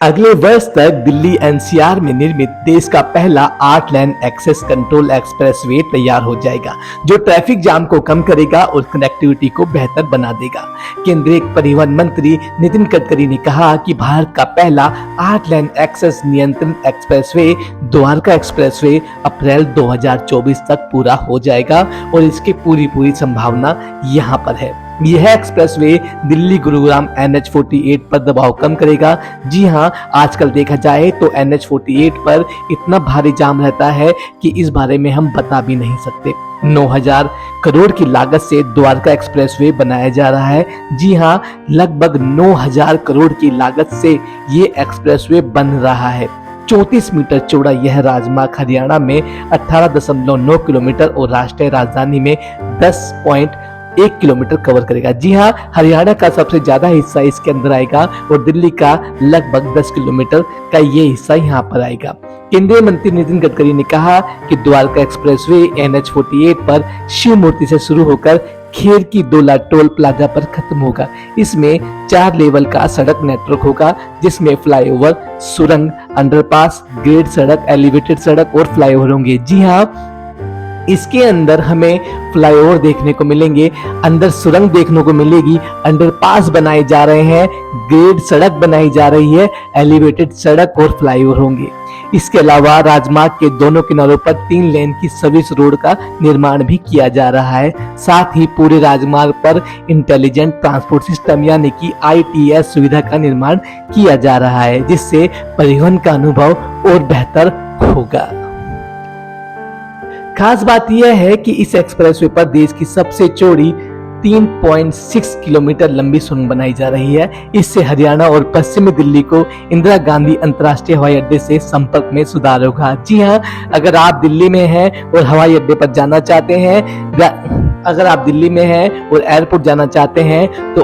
अगले वर्ष तक दिल्ली एनसीआर में निर्मित देश का पहला 8 लेन एक्सेस कंट्रोल एक्सप्रेसवे तैयार हो जाएगा, जो ट्रैफिक जाम को कम करेगा और कनेक्टिविटी को बेहतर बना देगा। केंद्रीय परिवहन मंत्री नितिन गडकरी ने कहा कि भारत का पहला 8 लेन एक्सेस नियंत्रित एक्सप्रेसवे द्वारका एक्सप्रेसवे अप्रैल 2024 तक पूरा हो जाएगा और इसकी पूरी संभावना यहाँ पर है। यह एक्सप्रेसवे दिल्ली गुरुग्राम NH48 पर दबाव कम करेगा। जी हां, आजकल देखा जाए तो NH48 पर इतना भारी जाम रहता है कि इस बारे में हम बता भी नहीं सकते। 9,000 करोड़ की लागत से द्वारका एक्सप्रेसवे बनाया जा रहा है। जी हां, लगभग 9,000 करोड़ की लागत से ये एक्सप्रेसवे बन रहा है। 34 मीटर चौड़ा यह राजमार्ग हरियाणा में 18.9 किलोमीटर और राष्ट्रीय राजधानी में 10.1 किलोमीटर कवर करेगा। जी हाँ, हरियाणा का सबसे ज्यादा हिस्सा इसके अंदर आएगा और दिल्ली का लगभग 10 किलोमीटर का ये हिस्सा यहाँ पर आएगा। केंद्रीय मंत्री नितिन गडकरी ने कहा कि द्वारका एक्सप्रेसवे NH48 पर शिव मूर्ति से शुरू होकर खेर की दोला टोल प्लाजा पर खत्म होगा। इसमें 4 लेवल का सड़क नेटवर्क होगा, जिसमें फ्लाईओवर, सुरंग, अंडरपास, ग्रेड सड़क, एलिवेटेड सड़क और फ्लाईओवर होंगे। जी हाँ, इसके अंदर हमें फ्लाईओवर देखने को मिलेंगे, अंदर सुरंग देखने को मिलेगी, अंडरपास बनाए जा रहे हैं, ग्रेड सड़क बनाई जा रही है, एलिवेटेड सड़क और फ्लाईओवर होंगे। इसके अलावा राजमार्ग के दोनों किनारों पर 3 लेन की सर्विस रोड का निर्माण भी किया जा रहा है। साथ ही पूरे राजमार्ग पर इंटेलिजेंट ट्रांसपोर्ट सिस्टम यानी कि ITS सुविधा का निर्माण किया जा रहा है, जिससे परिवहन का अनुभव और बेहतर होगा। खास बात यह है कि इस एक्सप्रेसवे पर देश की सबसे चौड़ी 3.6 किलोमीटर लंबी सुरंग बनाई जा रही है। इससे हरियाणा और पश्चिमी दिल्ली को इंदिरा गांधी अंतर्राष्ट्रीय हवाई अड्डे से संपर्क में सुधार होगा। जी हाँ, अगर आप दिल्ली में हैं और हवाई अड्डे पर जाना चाहते हैं, अगर आप दिल्ली में हैं और एयरपोर्ट जाना चाहते हैं तो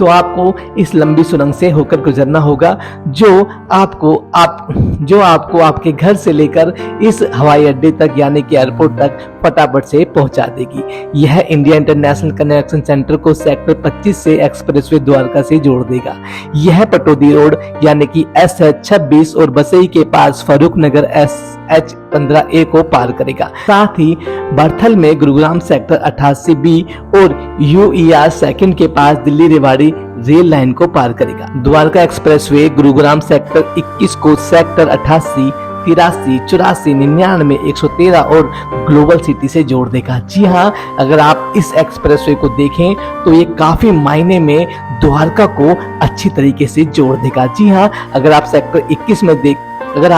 आपको इस लंबी सुरंग से होकर गुजरना होगा, जो आपको आपके घर से लेकर इस हवाई अड्डे तक यानी कि एयरपोर्ट तक फटाफट से पहुंचा देगी। यह इंडिया इंटरनेशनल कनेक्शन सेंटर को सेक्टर 25 से एक्सप्रेसवे द्वारका से जोड़ देगा। यह पटौदी रोड यानी कि SH26 और बसई के पास फरूख नगर SH15A को पार करेगा। साथ ही बर्थल में गुरुग्राम सेक्टर 88B और UER सेकंड के पास दिल्ली रेवाड़ी रेल लाइन को पार करेगा। द्वारका एक्सप्रेसवे गुरुग्राम सेक्टर 21 को सेक्टर 88, 83, 84, 99, 113 और ग्लोबल सिटी से जोड़ देगा। जी हाँ, अगर आप इस एक्सप्रेसवे को देखें तो ये काफी मायने में द्वारका को अच्छी तरीके से जोड़ देगा। जी हाँ, अगर आप सेक्टर 21 में अगर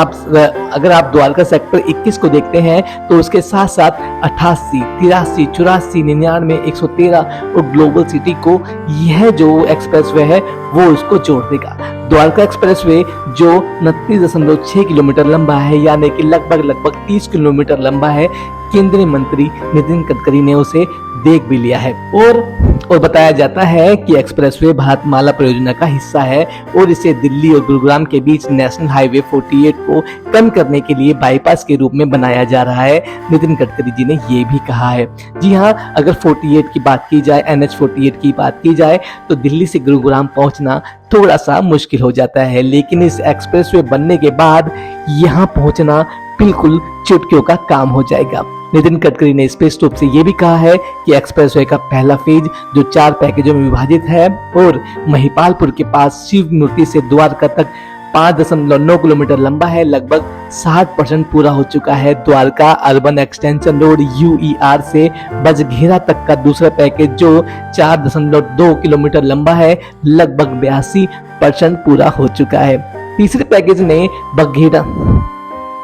आप द्वारका सेक्टर 21 को देखते हैं तो उसके साथ साथ 88, 83, 84, 99, 113 और ग्लोबल सिटी को यह जो एक्सप्रेसवे है वो उसको जोड़ देगा। द्वारका एक्सप्रेसवे जो 29.6 किलोमीटर लंबा है यानी कि लगभग 30 किलोमीटर लंबा है, केंद्रीय मंत्री नितिन गडकरी ने उसे देख भी लिया है और बताया जाता है कि एक्सप्रेसवे भारतमाला परियोजना का हिस्सा है और इसे दिल्ली और गुरुग्राम के बीच नेशनल हाईवे 48 को कम करने के लिए बाईपास के रूप में बनाया जा रहा है। नितिन गडकरी जी ने ये भी कहा है। जी हाँ, अगर 48 की बात की जाए, NH48 की बात की जाए तो दिल्ली से गुरुग्राम पहुंचना थोड़ा सा मुश्किल हो जाता है, लेकिन इस एक्सप्रेसवे बनने के बाद यहाँ पहुंचना बिल्कुल चुटकियों का काम हो जाएगा। नितिन गडकरी ने स्पष्ट रूप से यह भी कहा है कि एक्सप्रेसवे का पहला फेज जो 4 पैकेजों में विभाजित है और महिपालपुर के पास शिव मूर्ति से द्वारका तक 5.9 किलोमीटर लंबा है, लगभग 60% पूरा हो चुका है। Dwarka urban extension road UER से बजघेरा तक का दूसरा पैकेज जो 4.2 किलोमीटर लंबा है, लगभग 82% पूरा हो चुका है। तीसरे पैकेज ने बघेरा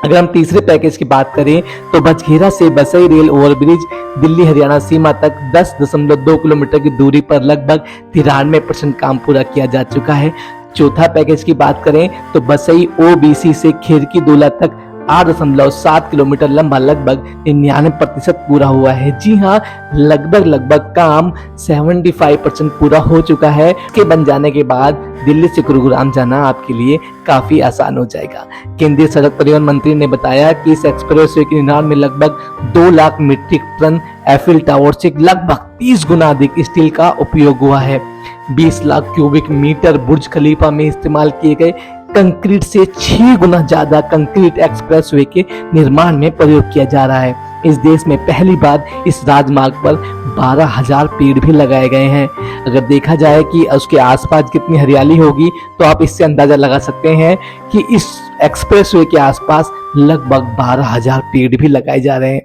अगर हम तीसरे पैकेज की बात करें तो बजघेरा से बसई रेल ओवरब्रिज दिल्ली हरियाणा सीमा तक 10.2 किलोमीटर की दूरी पर लगभग 93% काम पूरा किया जा चुका है। चौथा पैकेज की बात करें तो बसई OBC से खेर की दोला तक 8.7 किलोमीटर लंबा लगभग 99% पूरा हुआ है। जी हाँ, लगभग काम 75% पूरा हो चुका है। इसके बन जाने के बाद दिल्ली से गुरुग्राम जाना आपके लिए काफी आसान हो जाएगा। केंद्रीय सड़क परिवहन मंत्री ने बताया कि इस एक्सप्रेसवे के निर्माण में लगभग 2 lakh metric ton Eiffel tower से लगभग 30 गुना अधिक स्टील का उपयोग हुआ है। 20 लाख क्यूबिक मीटर बुर्ज खलीफा में इस्तेमाल किए गए कंक्रीट से 6 गुना ज्यादा कंक्रीट एक्सप्रेसवे के निर्माण में प्रयोग किया जा रहा है। इस देश में पहली बार इस राजमार्ग पर 12,000 पेड़ भी लगाए गए हैं। अगर देखा जाए कि उसके आसपास कितनी हरियाली होगी तो आप इससे अंदाजा लगा सकते हैं कि इस एक्सप्रेसवे के आसपास लगभग 12,000 पेड़ भी लगाए जा रहे हैं।